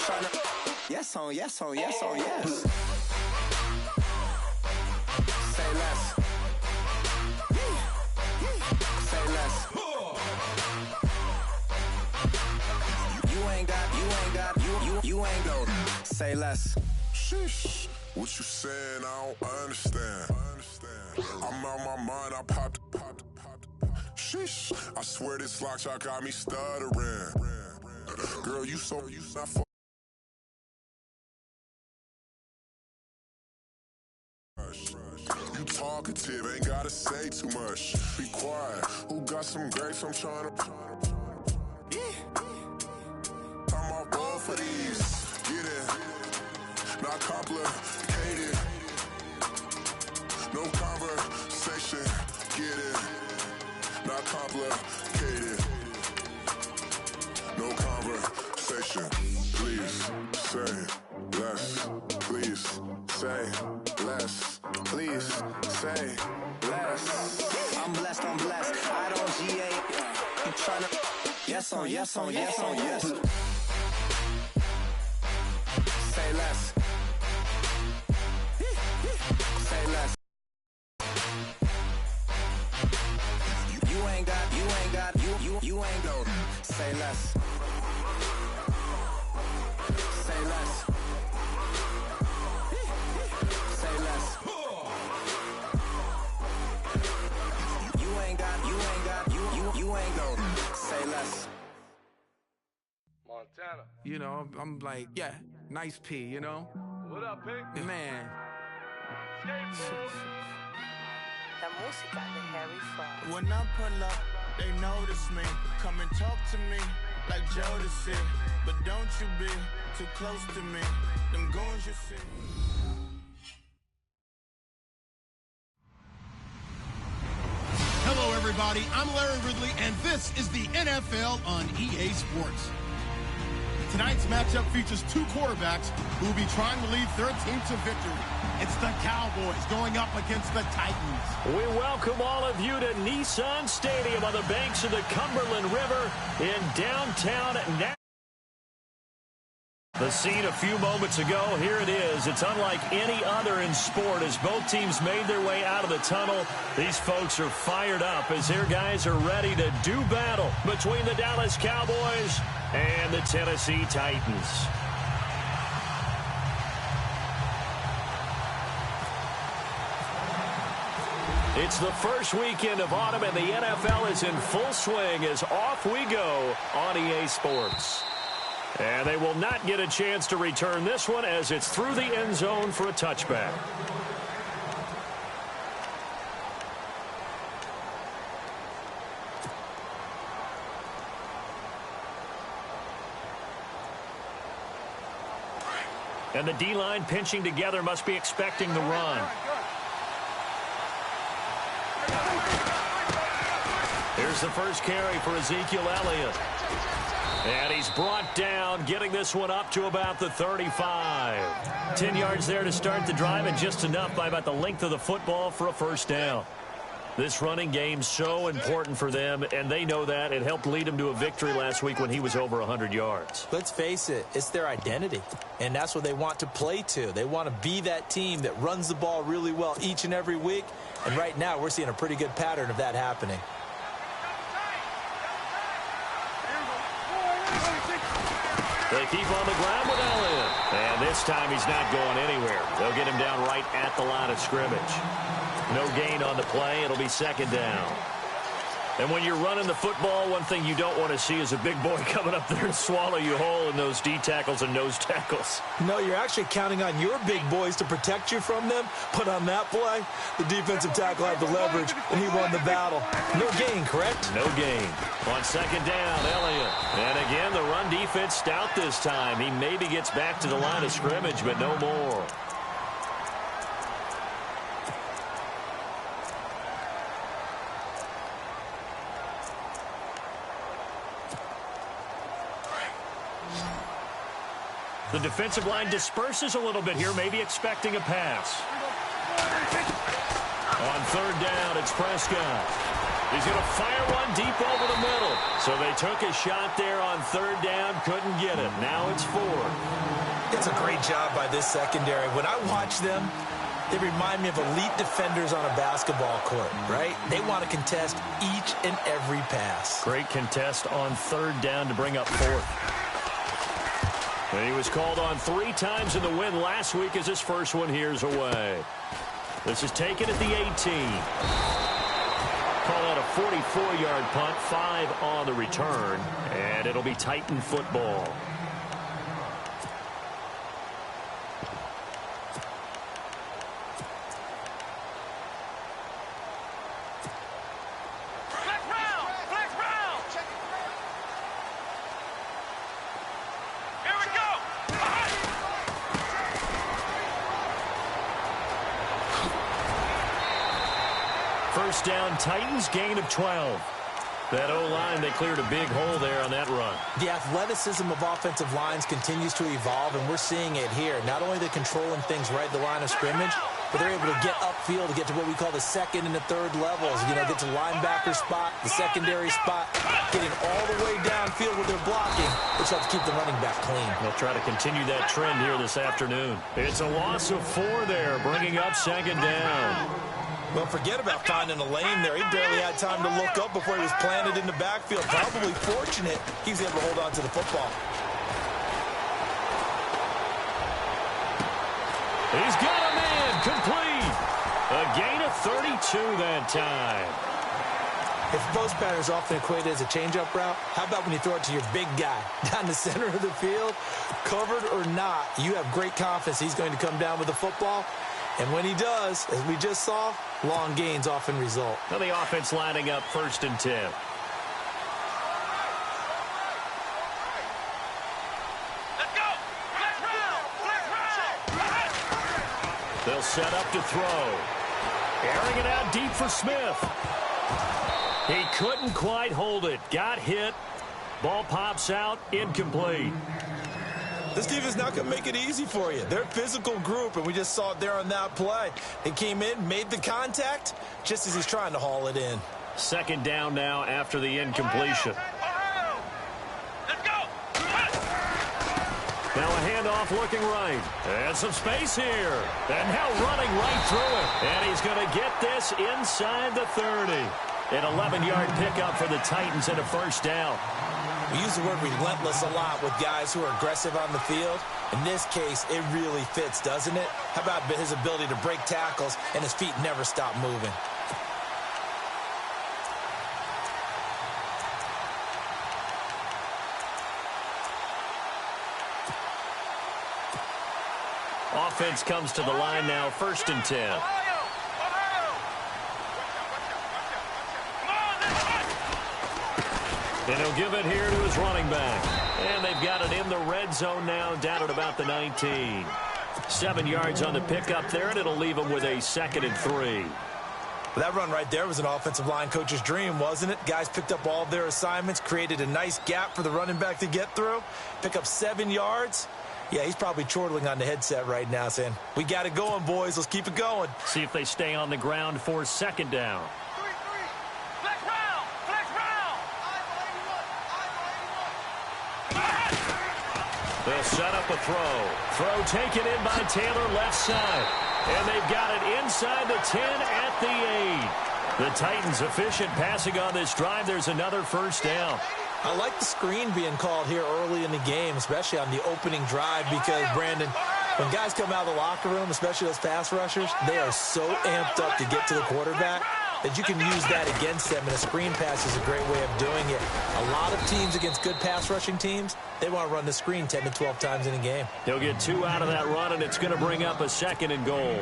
tryna. Yes on yes on yes on yes. Say less. Say less. You ain't go. Say less. Sheesh. What you saying? I don't understand. I'm out my mind. I popped. Sheesh. I swear this lock shot got me stuttering. Girl, you not for. You talkative, ain't gotta say too much. Be quiet. Who got some grapes? I'm trying to. I'm all ball for these. Get in. Not complicated. No conversation. Get in. Not complicated. No conversation. Please say less. Please say less. Please say less. I'm blessed. I don't GA. I'm tryna. Yes on yes on yes on yes. Say less. Say less. You ain't go. Say less. Say less. Say less. You ain't go. Say less. Montana. You know, I'm like, yeah, nice P, you know? What up, Pink? Man. La música de Harry Fraud. When I pull up, they notice me. Come and talk to me like Jodeci. But don't you be too close to me. Them goons you see. Hello, everybody. I'm Larry Ridley, and this is the NFL on EA Sports. Tonight's matchup features two quarterbacks who will be trying to lead their team to victory. It's the Cowboys going up against the Titans. We welcome all of you to Nissan Stadium on the banks of the Cumberland River in downtown Nashville. The scene a few moments ago, here it is. It's unlike any other in sport as both teams made their way out of the tunnel. These folks are fired up as their guys are ready to do battle between the Dallas Cowboys and the Tennessee Titans. It's the first weekend of autumn, and the NFL is in full swing as off we go on EA Sports. And they will not get a chance to return this one as it's through the end zone for a touchback. And the D-line pinching together must be expecting the run. Here's the first carry for Ezekiel Elliott. And he's brought down, getting this one up to about the 35. 10 yards there to start the drive, and just enough by about the length of the football for a first down. This running game's so important for them, and they know that. It helped lead them to a victory last week when he was over 100 yards. Let's face it, it's their identity, and that's what they want to play to. They want to be that team that runs the ball really well each and every week, and right now we're seeing a pretty good pattern of that happening. They keep on the ground with Elliott. And this time he's not going anywhere. They'll get him down right at the line of scrimmage. No gain on the play. It'll be second down. And when you're running the football, one thing you don't want to see is a big boy coming up there and swallow you whole in those D tackles and nose tackles. No, you're actually counting on your big boys to protect you from them. But on that play, the defensive tackle had the leverage, and he won the battle. No gain, correct? No gain. On second down, Elliott. And again, the run defense stout this time. He maybe gets back to the line of scrimmage, but no more. The defensive line disperses a little bit here, maybe expecting a pass. On third down, it's Prescott. He's going to fire one deep over the middle. So they took a shot there on third down, couldn't get it. Now it's 4. It's a great job by this secondary. When I watch them, they remind me of elite defenders on a basketball court, right? They want to contest each and every pass. Great contest on third down to bring up 4th. And he was called on 3 times in the win last week as his first one here's away. This is taken at the 18. Call that a 44-yard punt, 5 on the return, and it'll be Titan football. First down, Titans, gain of 12. That O-line, they cleared a big hole there on that run. The athleticism of offensive lines continues to evolve, and we're seeing it here. Not only are they controlling things right at the line of scrimmage, but they're able to get upfield to get to what we call the second and the third levels. You know, get to the linebacker spot, the secondary spot, getting all the way downfield with their blocking, which helps keep the running back clean. They'll try to continue that trend here this afternoon. It's a loss of 4 there, bringing up second down. Well, forget about finding a lane there. He barely had time to look up before he was planted in the backfield. Probably fortunate he was able to hold on to the football. He's got a man complete. A gain of 32 that time. If post patterns often equated as a change-up route, how about when you throw it to your big guy down the center of the field? Covered or not, you have great confidence he's going to come down with the football. And when he does, as we just saw, long gains often result. Now the offense lining up 1st and 10. Let's go! They'll set up to throw. Airing it out deep for Smith. He couldn't quite hold it. Got hit. Ball pops out. Incomplete. This defense not going to make it easy for you. They're a physical group, and we just saw it there on that play. He came in, made the contact, just as he's trying to haul it in. Second down now after the incompletion. Let's go! Now a handoff looking right. And some space here. And now running right through it. And he's going to get this inside the 30. An 11-yard pickup for the Titans and a first down. We use the word relentless a lot with guys who are aggressive on the field. In this case, it really fits, doesn't it? How about his ability to break tackles and his feet never stop moving? Offense comes to the line now, 1st and 10. And he'll give it here to his running back. And they've got it in the red zone now, down at about the 19. 7 yards on the pickup there, and it'll leave them with a 2nd and 3. That run right there was an offensive line coach's dream, wasn't it? Guys picked up all of their assignments, created a nice gap for the running back to get through, pick up 7 yards. Yeah, he's probably chortling on the headset right now saying, we got it going, boys. Let's keep it going. See if they stay on the ground for second down. They'll set up a throw. Throw taken in by Taylor left side. And they've got it inside the 10 at the 8. The Titans efficient passing on this drive. There's another first down. I like the screen being called here early in the game, especially on the opening drive, because, Brandon, when guys come out of the locker room, especially those pass rushers, they are so amped up to get to the quarterback that you can use that against them, and a screen pass is a great way of doing it. A lot of teams against good pass rushing teams, they want to run the screen 10 to 12 times in a game. He'll get 2 out of that run, and it's going to bring up a 2nd and goal.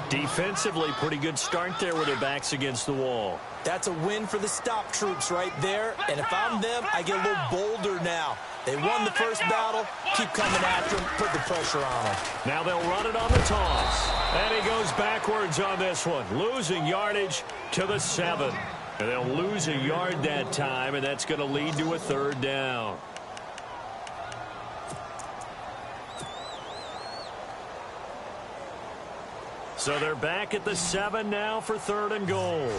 Defensively, pretty good start there with their backs against the wall. That's a win for the stop troops right there, and if I'm them, I get a little bolder now. They won the first battle. Keep coming after them. Put the pressure on them. Now they'll run it on the toss. And he goes backwards on this one. Losing yardage to the 7. And they'll lose a yard that time, and that's going to lead to a 3rd down. So they're back at the 7 now for 3rd and goal.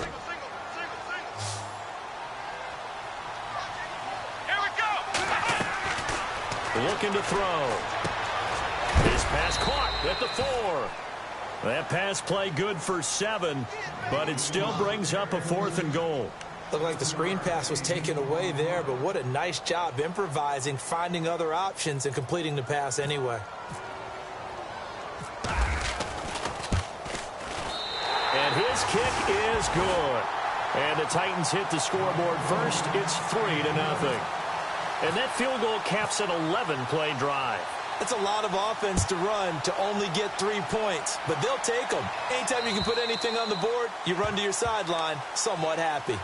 looking to throw. His pass caught at the 4. That pass play good for 7, but it still brings up a 4th and goal. Looked like the screen pass was taken away there, but what a nice job improvising, finding other options, and completing the pass anyway. And his kick is good. And the Titans hit the scoreboard first. It's 3-0. And that field goal caps an 11-play drive. That's a lot of offense to run to only get 3 points, but they'll take them. Anytime you can put anything on the board, you run to your sideline somewhat happy.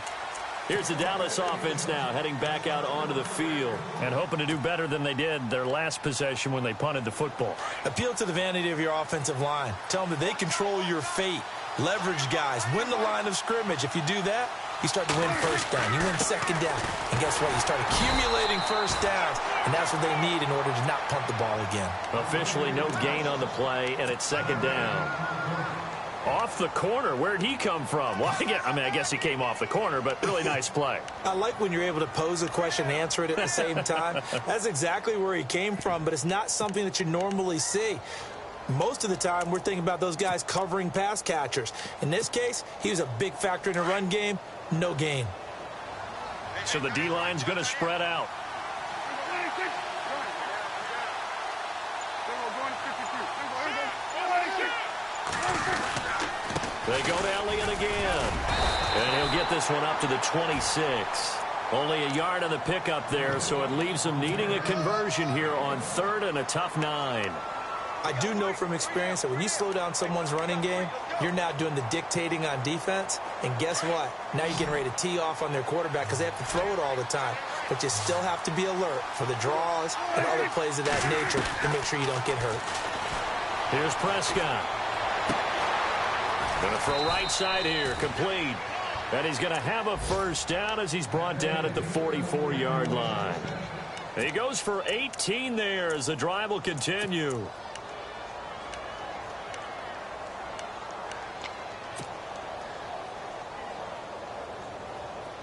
Here's the Dallas offense now, heading back out onto the field and hoping to do better than they did their last possession when they punted the football. Appeal to the vanity of your offensive line. Tell them that they control your fate. Leverage guys. Win the line of scrimmage. If you do that, you start to win first down. You win second down. And guess what? You start accumulating first downs, and that's what they need in order to not punt the ball again. Officially no gain on the play, and it's second down. Off the corner. Where'd he come from? Well, I guess he came off the corner, but really nice play. I like when you're able to pose a question and answer it at the same time. That's exactly where he came from, but it's not something that you normally see. Most of the time, we're thinking about those guys covering pass catchers. In this case, he was a big factor in the run game. No gain. So the D-line's going to spread out. They go to Elliott again. And he'll get this one up to the 26. Only a yard on the pickup there, so it leaves them needing a conversion here on 3rd and a tough 9. I do know from experience that when you slow down someone's running game, you're now doing the dictating on defense. And guess what? Now you're getting ready to tee off on their quarterback because they have to throw it all the time. But you still have to be alert for the draws and other plays of that nature to make sure you don't get hurt. Here's Prescott. Going to throw right side here, complete. And he's going to have a first down as he's brought down at the 44-yard line. He goes for 18 there as the drive will continue.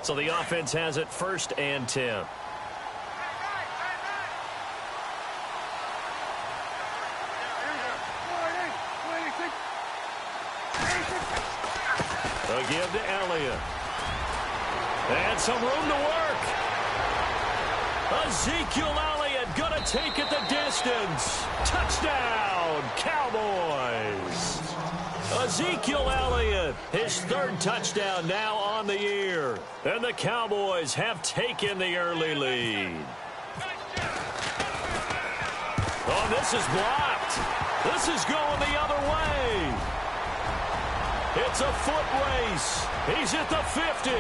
So the offense has it 1st and 10. They'll give to Elliott. And some room to work. Ezekiel Elliott going to take it the distance. Touchdown, Cowboys. Ezekiel Elliott, his 3rd touchdown now on the year. And the Cowboys have taken the early lead. Oh, this is blocked. This is going the other way. It's a foot race. He's at the 50.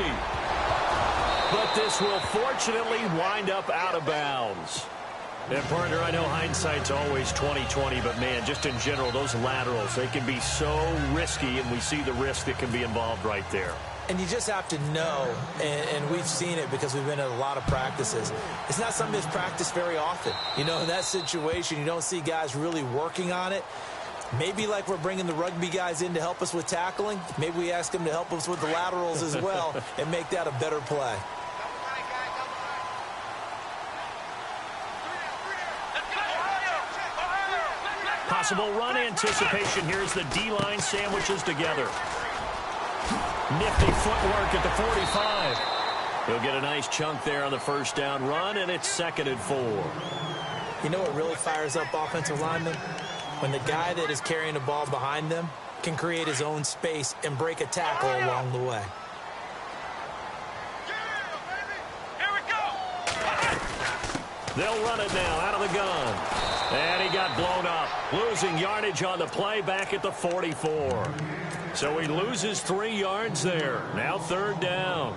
But this will fortunately wind up out of bounds. And, partner, I know hindsight's always 20/20, but, man, just in general, those laterals, they can be so risky, and we see the risk that can be involved right there. And you just have to know, and we've seen it because we've been at a lot of practices. It's not something that's practiced very often. You know, in that situation, you don't see guys really working on it. Maybe like we're bringing the rugby guys in to help us with tackling. Maybe we ask them to help us with the laterals as well and make that a better play. Possible run anticipation here as the D-line sandwiches together. Nifty footwork at the 45. He'll get a nice chunk there on the first down run, and it's 2nd and 4. You know what really fires up offensive linemen? When the guy that is carrying the ball behind them can create his own space and break a tackle along the way. Here we go. They'll run it now out of the gun. And he got blown up, losing yardage on the play back at the 44. So he loses 3 yards there. Now 3rd down.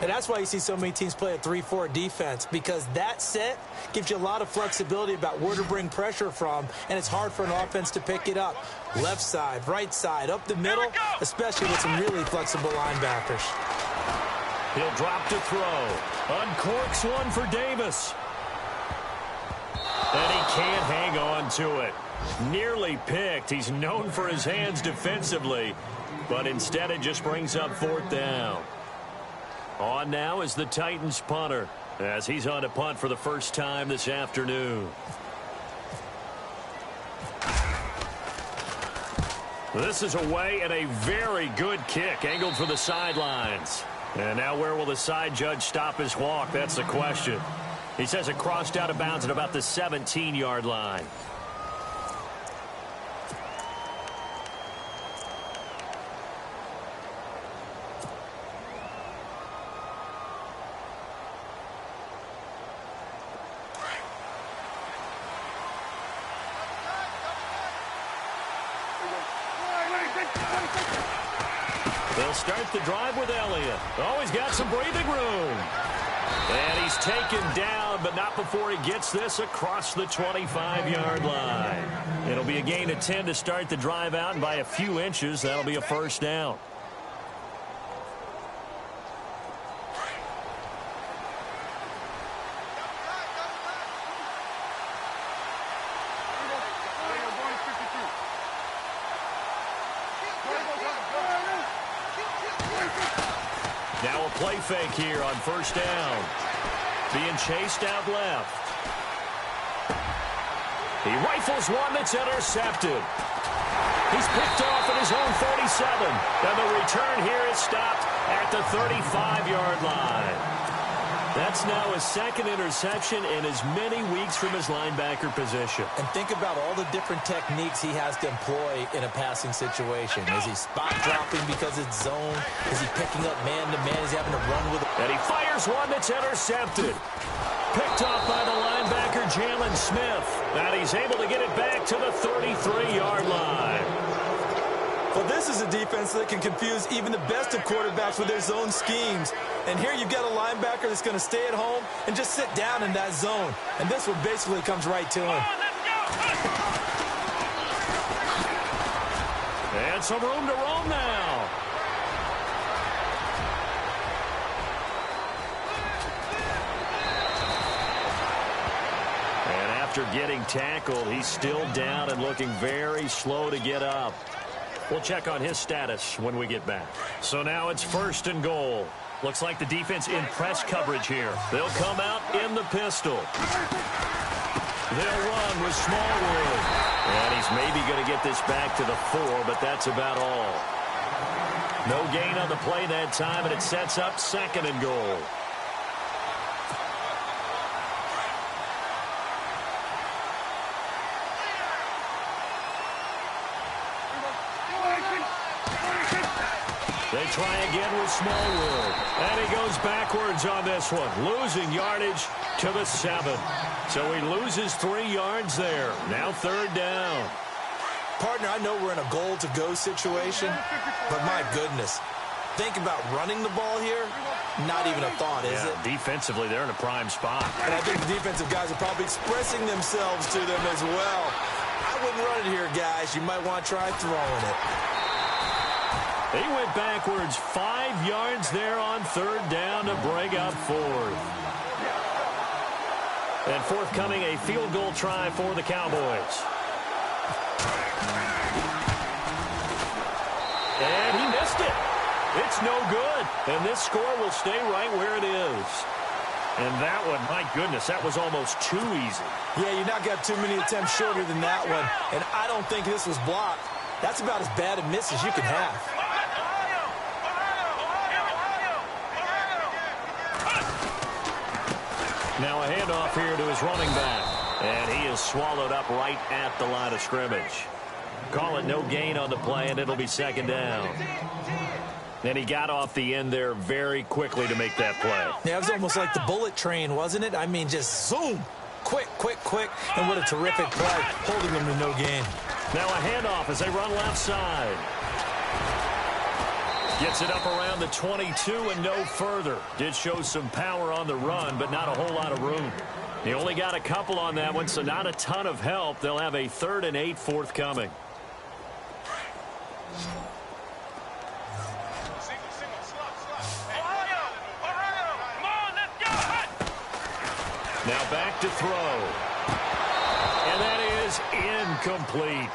And that's why you see so many teams play a 3-4 defense, because that set gives you a lot of flexibility about where to bring pressure from, and it's hard for an offense to pick it up. Left side, right side, up the middle, especially with some really flexible linebackers. He'll drop to throw. Uncorks one for Davis. And he can't hang on to it. Nearly picked. He's known for his hands defensively, but instead it just brings up 4th down. On now is the Titans punter. as he's on to punt for the first time this afternoon. This is away and a very good kick angled for the sidelines. And now where will the side judge stop his walk? That's the question. He says it crossed out of bounds at about the 17-yard line. They'll start the drive with Elliott. Oh, he's got some breathing room. And he's taken down, but not before he gets this across the 25-yard line. It'll be a gain of 10 to start the drive out, and by a few inches, that'll be a first down. Now a play fake here on first down. Being chased out left. He rifles one that's intercepted. He's picked off at his own 47. And the return here is stopped at the 35-yard line. That's now his second interception in as many weeks from his linebacker position. And think about all the different techniques he has to employ in a passing situation. Is he spot dropping because it's zone? Is he picking up man-to-man? Is he having to run with it? And he fires one that's intercepted. Picked off by the linebacker, Jalen Smith. And he's able to get it back to the 33-yard line. Well, this is a defense that can confuse even the best of quarterbacks with their zone schemes. And here you've got a linebacker that's going to stay at home and just sit down in that zone. And this one basically comes right to him. And some room to roam now. And after getting tackled, he's still down and looking very slow to get up. We'll check on his status when we get back. So now it's first and goal. Looks like the defense in press coverage here. They'll come out in the pistol. They'll run with Smallwood. And he's maybe going to get this back to the 4, but that's about all. No gain on the play that time, and it sets up second and goal. They try again with Smallwood. And he goes backwards on this one, losing yardage to the 7. So he loses 3 yards there. Now third down. Partner, I know we're in a goal-to-go situation, but my goodness, think about running the ball here. Not even a thought, is it? Defensively, they're in a prime spot. And I think the defensive guys are probably expressing themselves to them as well. I wouldn't run it here, guys. You might want to try throwing it. He went backwards 5 yards there on third down to break up fourth. And forthcoming, a field goal try for the Cowboys. And he missed it. It's no good. And this score will stay right where it is. And that one, my goodness, that was almost too easy. Yeah, you're not got too many attempts shorter than that one. And I don't think this was blocked. That's about as bad a miss as you can have. Now a handoff here to his running back. And he is swallowed up right at the line of scrimmage. Call it no gain on the play, and it'll be second down. And he got off the end there very quickly to make that play. Yeah, it was almost like the bullet train, wasn't it? I mean, just zoom. Quick, quick, quick. And what a terrific play, holding them to no gain. Now a handoff as they run left side. Gets it up around the 22 and no further. Did show some power on the run, but not a whole lot of room. He only got a couple on that one, so not a ton of help. They'll have a 3rd and 8 forthcoming. Now back to throw. And that is incomplete.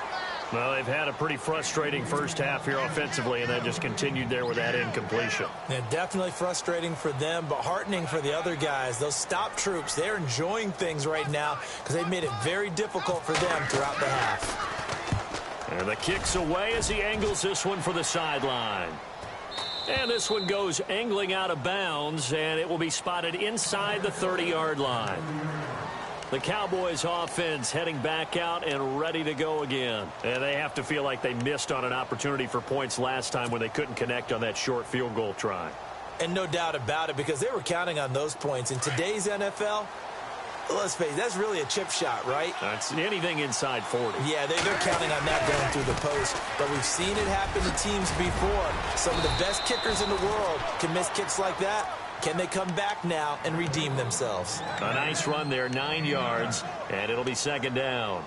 Well, they've had a pretty frustrating first half here offensively, and then just continued there with that incompletion. Yeah, definitely frustrating for them, but heartening for the other guys. Those stop troops, they're enjoying things right now because they've made it very difficult for them throughout the half. And the kick's away as he angles this one for the sideline. And this one goes angling out of bounds, and it will be spotted inside the 30-yard line. The Cowboys offense heading back out and ready to go again. And they have to feel like they missed on an opportunity for points last time when they couldn't connect on that short field goal try. And no doubt about it, because they were counting on those points. In today's NFL, let's face it, that's really a chip shot, right? That's anything inside 40. Yeah, they're counting on that going through the post. But we've seen it happen to teams before. Some of the best kickers in the world can miss kicks like that. Can they come back now and redeem themselves? A nice run there, 9 yards, and it'll be second down.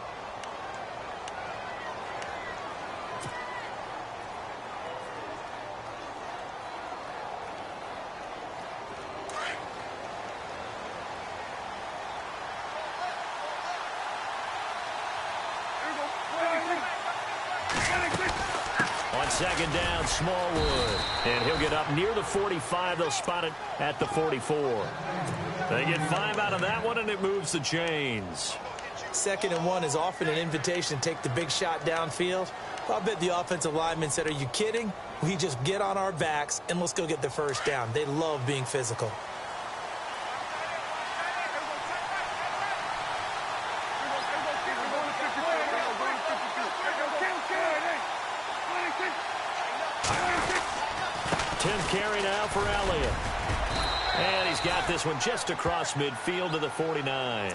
On second down, Smallwood. And he'll get up near the 45. They'll spot it at the 44. They get 5 out of that one, and it moves the chains. 2nd and 1 is often an invitation to take the big shot downfield. Well, I bet the offensive lineman said, are you kidding? We just get on our backs, and let's go get the first down. They love being physical. Carry now for Elliott. And he's got this one just across midfield to the 49.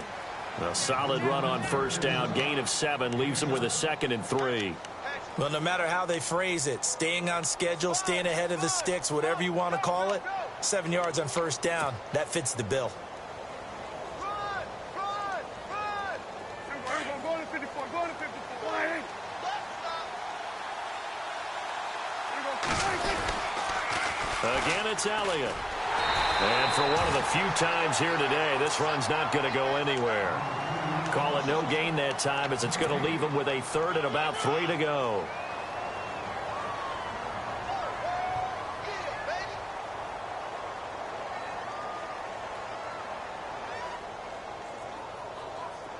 A solid run on first down. Gain of 7 leaves him with a 2nd and 3. Well, no matter how they phrase it, staying on schedule, staying ahead of the sticks, whatever you want to call it, 7 yards on first down, that fits the bill. Again, it's Elliott. And for one of the few times here today, this run's not going to go anywhere. Call it no gain that time, as it's going to leave him with a 3rd and about 3 to go.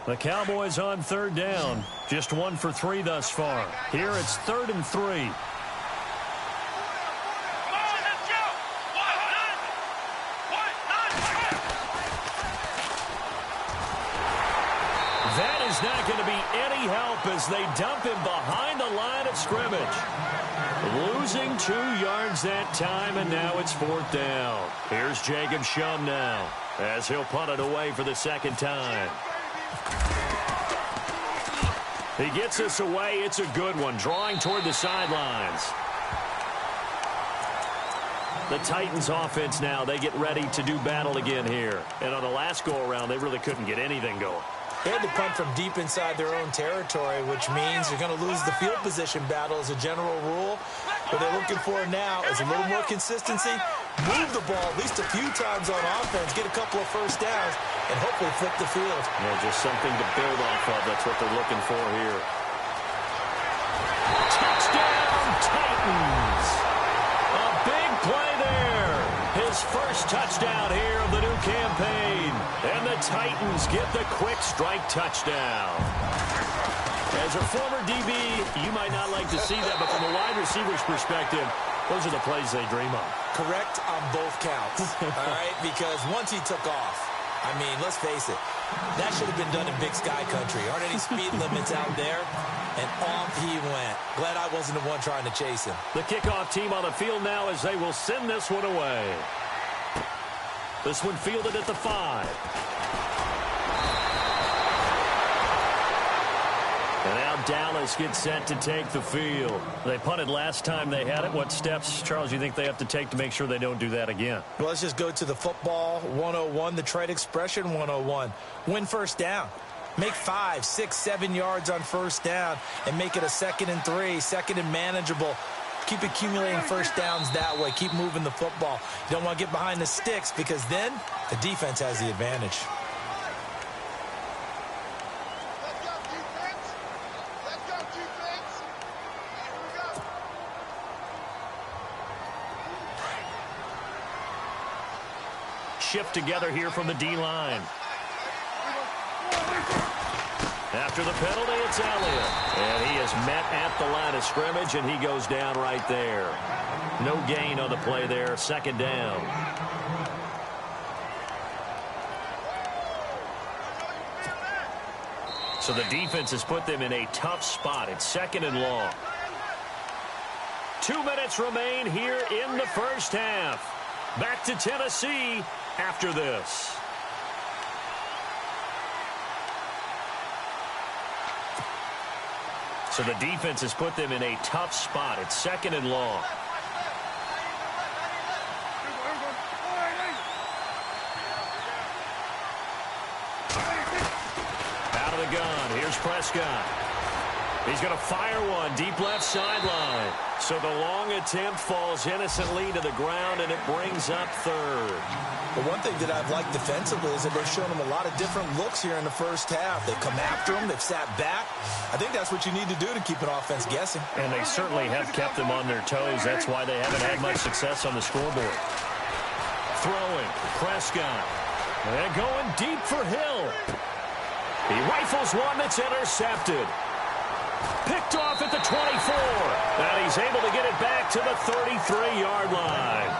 The Cowboys on 3rd down. Just 1 for 3 thus far. Here it's 3rd and 3. That is not going to be any help as they dump him behind the line of scrimmage. Losing 2 yards that time, and now it's 4th down. Here's Jacob Shum now as he'll punt it away for the 2nd time. He gets this away. It's a good one, drawing toward the sidelines. The Titans offense now, they get ready to do battle again here. And on the last go-around, they really couldn't get anything going. They had to punt from deep inside their own territory, which means you're going to lose the field position battle as a general rule. What they're looking for now is a little more consistency, move the ball at least a few times on offense, get a couple of first downs, and hopefully flip the field. Yeah, just something to build off of. That's what they're looking for here. Touchdown, Titans! A big play there. His first touchdown here of the new campaign. And the Titans get the quick strike touchdown. As a former DB, you might not like to see that, but from a wide receiver's perspective, those are the plays they dream of. Correct on both counts, all right? Because once he took off, I mean, let's face it, that should have been done in Big Sky Country. Aren't any speed limits out there? And off he went. Glad I wasn't the one trying to chase him. The kickoff team on the field now as they will send this one away. This one fielded at the 5. And now Dallas gets set to take the field. They punted last time they had it. What steps, Charles, you think they have to take to make sure they don't do that again? Well, let's just go to the football 101, the trade expression 101. Win first down. Make 5, 6, 7 yards on first down and make it a 2nd and 3, 2nd and manageable. Keep accumulating first downs that way. Keep moving the football. You don't want to get behind the sticks because then the defense has the advantage. Let's go, defense. Let's go, defense. shift together here from the D-line. After the penalty, it's Elliott. And he is met at the line of scrimmage, and he goes down right there. No gain on the play there. Second down. So the defense has put them in a tough spot. It's second and long. 2 minutes remain here in the first half. Back to Tennessee after this. So the defense has put them in a tough spot. It's second and long. Out of the gun. Here's Prescott. He's going to fire one deep left sideline. So the long attempt falls innocently to the ground, and it brings up third. But one thing that I've liked defensively is that they've shown them a lot of different looks here in the first half. They've come after them. They've sat back. I think that's what you need to do to keep an offense guessing. And they certainly have kept them on their toes. That's why they haven't had much success on the scoreboard. Throwing. Prescott. And going deep for Hill. He rifles one that's intercepted. Picked off at the 24. And he's able to get it back to the 33-yard line.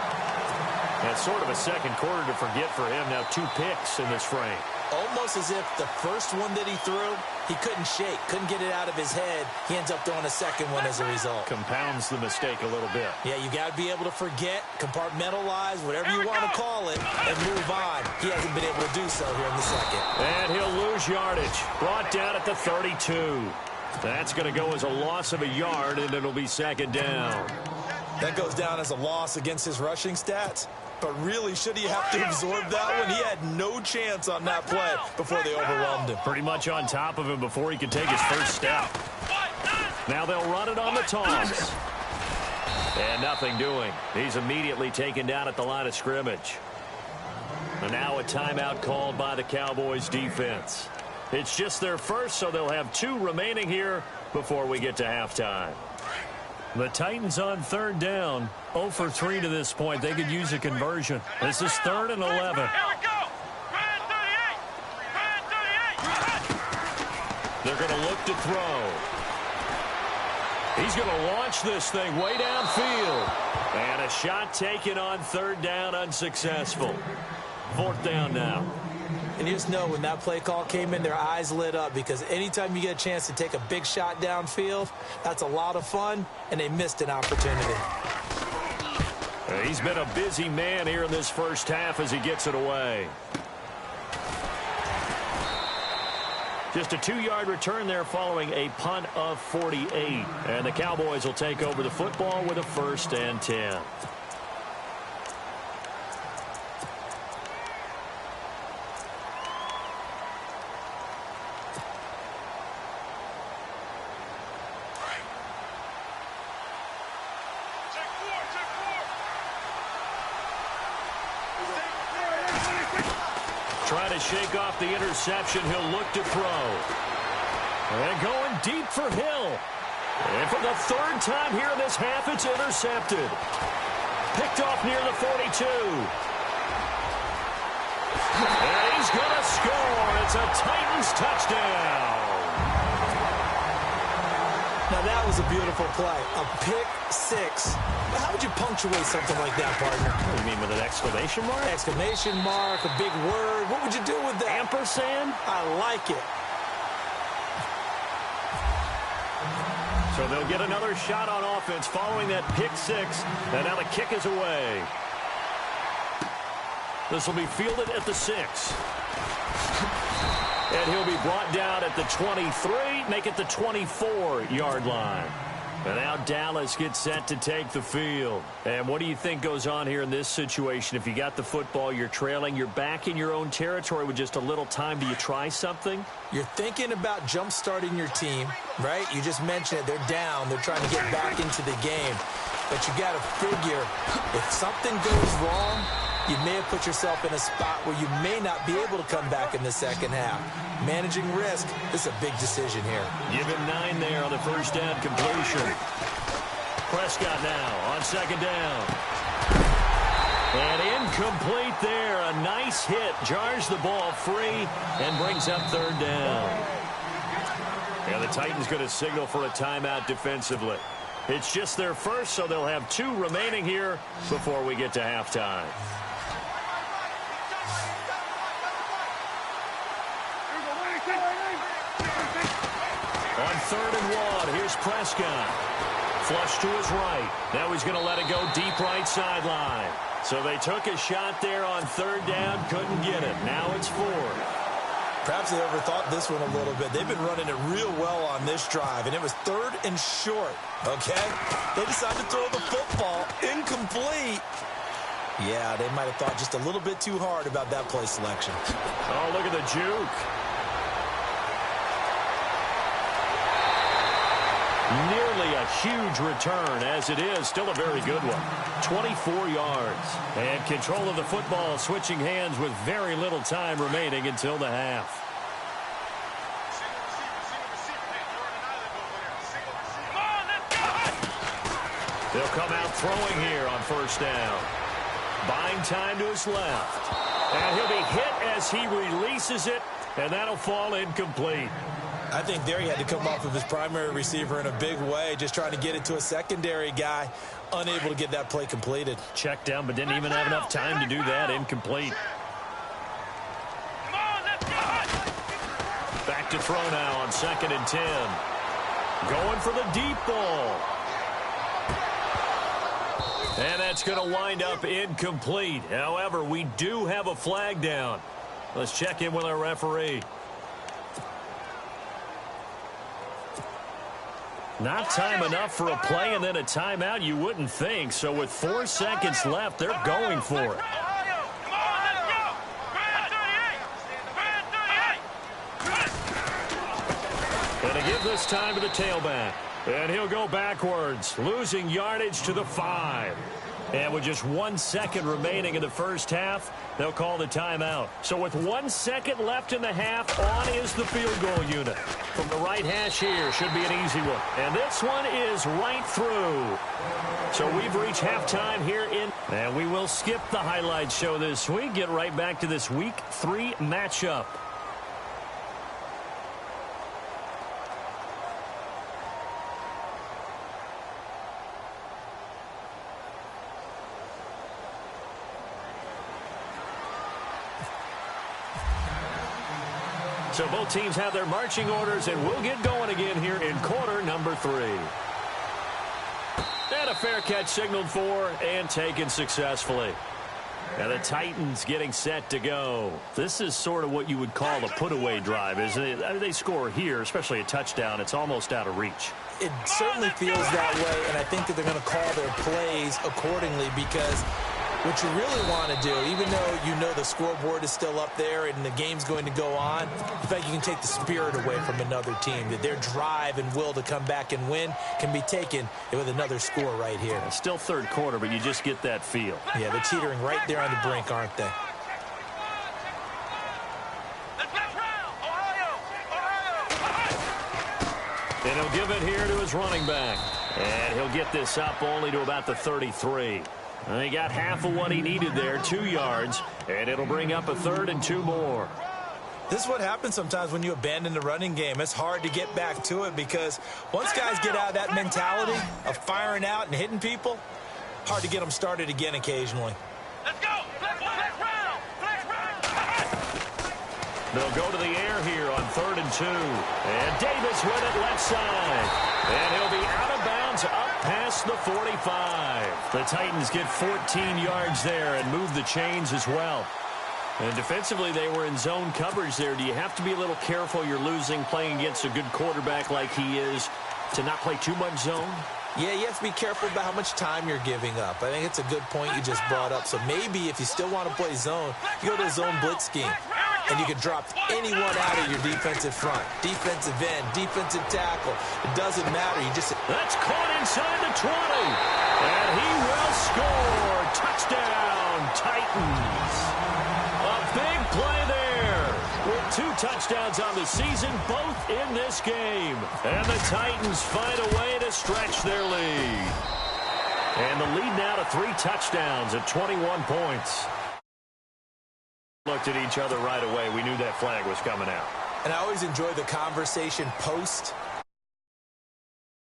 That's sort of a second quarter to forget for him. Now 2 picks in this frame. Almost as if the first one that he threw, he couldn't shake, couldn't get it out of his head. He ends up throwing a second one as a result. Compounds the mistake a little bit. Yeah, you got to be able to forget, compartmentalize, whatever you want to call it, and move on. He hasn't been able to do so here in the second. And he'll lose yardage. Brought down at the 32. That's going to go as a loss of a yard, and it'll be second down. That goes down as a loss against his rushing stats. But really, should he have to absorb that one? He had no chance on that play before they overwhelmed him. Pretty much on top of him before he could take his first step. Now they'll run it on the toss. And nothing doing. He's immediately taken down at the line of scrimmage. And now a timeout called by the Cowboys defense. It's just their first, so they'll have 2 remaining here before we get to halftime. The Titans on third down, 0 for 3 to this point. They could use a conversion. This is 3rd and 11. Here we go. Brand 38. They're going to look to throw. He's going to launch this thing way downfield. And a shot taken on third down, unsuccessful. 4th down now. And you just know when that play call came in, their eyes lit up, because anytime you get a chance to take a big shot downfield, that's a lot of fun, and they missed an opportunity. He's been a busy man here in this first half as he gets it away. Just a 2-yard return there following a punt of 48. And the Cowboys will take over the football with a 1st and 10. Trying to shake off the interception. He'll look to throw. And going deep for Hill. And for the 3rd time here in this half, it's intercepted. Picked off near the 42. And he's going to score. It's a Titans touchdown. Now, that was a beautiful play. A pick 6. How would you punctuate something like that, partner? What do you mean, with an exclamation mark? Exclamation mark, a big word. What would you do with that? Ampersand? I like it. So they'll get another shot on offense following that pick 6. And now the kick is away. This will be fielded at the 6. And he'll be brought down at the 23, make it the 24-yard line. And now Dallas gets set to take the field. And what do you think goes on here in this situation? If you got the football, you're trailing, you're back in your own territory with just a little time. Do you try something? You're thinking about jump-starting your team, right? You just mentioned it. They're down. They're trying to get back into the game. But you got to figure, if something goes wrong, you may have put yourself in a spot where you may not be able to come back in the second half. Managing risk, this is a big decision here. Give him 9 there on the first down completion. Prescott now on second down. And incomplete there. A nice hit. Jars the ball free and brings up third down. And the Titans going to signal for a timeout defensively. It's just their first, so they'll have 2 remaining here before we get to halftime. On 3rd and 1, here's Prescott. Flush to his right. Now he's going to let it go deep right sideline. So they took a shot there on 3rd down, couldn't get it. Now it's 4th. Perhaps they overthought this one a little bit. They've been running it real well on this drive, and it was 3rd and short, okay? They decided to throw the football incomplete. Yeah, they might have thought just a little bit too hard about that play selection. Oh, look at the juke. Nearly a huge return, as it is. Still a very good one. 24 yards. And control of the football switching hands with very little time remaining until the half. They'll come out throwing here on 1st down. Buying time to his left. And he'll be hit as he releases it, and that'll fall incomplete. I think there he had to come off of his primary receiver in a big way, just trying to get it to a secondary guy, unable to get that play completed. Checked down, but didn't even have enough time to do that. Incomplete. Back to throw now on 2nd and 10. Going for the deep ball. And that's going to wind up incomplete. However, we do have a flag down. Let's check in with our referee. Not time enough for a play and then a timeout, you wouldn't think. So with 4 seconds left, they're going for it. And to give this time to the tailback. And he'll go backwards, losing yardage to the 5. And with just 1 second remaining in the first half, they'll call the timeout. So with 1 second left in the half, on is the field goal unit. From the right hash here, should be an easy one. And this one is right through. So we've reached halftime here and we will skip the highlight show this week. Get right back to this Week 3 matchup. So both teams have their marching orders, and we'll get going again here in quarter number 3. And a fair catch signaled for and taken successfully. And the Titans getting set to go. This is sort of what you would call a put-away drive, isn't it? I mean, they score here, especially a touchdown. It's almost out of reach. It certainly feels that way, and I think that they're going to call their plays accordingly because what you really want to do, even though you know the scoreboard is still up there and the game's going to go on, in fact, you can take the spirit away from another team, that their drive and will to come back and win can be taken with another score right here. It's still 3rd quarter, but you just get that feel. Yeah, they're teetering right there on the brink, aren't they? And he'll give it here to his running back. And he'll get this up only to about the 33. He got half of what he needed there, 2 yards, and it'll bring up a 3rd and 2 more. This is what happens sometimes when you abandon the running game. It's hard to get back to it because once guys get out of that mentality of firing out and hitting people, hard to get them started again occasionally. Let's go! They'll go to the air here on 3rd and 2. And Davis with it left side. And he'll be out of bounds up past the 45. The Titans get 14 yards there and move the chains as well. And defensively, they were in zone coverage there. Do you have to be a little careful? You're losing playing against a good quarterback like he is to not play too much zone? Yeah, you have to be careful about how much time you're giving up. I think it's a good point you just brought up. So maybe if you still want to play zone, you go to a zone blitz scheme. And you can drop anyone out of your defensive front. Defensive end, defensive tackle. It doesn't matter. You just... That's caught inside the 20. And he will score. Touchdown, Titans. A big play there. With 2 touchdowns on the season, both in this game. And the Titans find a way to stretch their lead. And the lead now to 3 touchdowns at 21 points. Looked at each other right away. We knew that flag was coming out. And I always enjoy the conversation post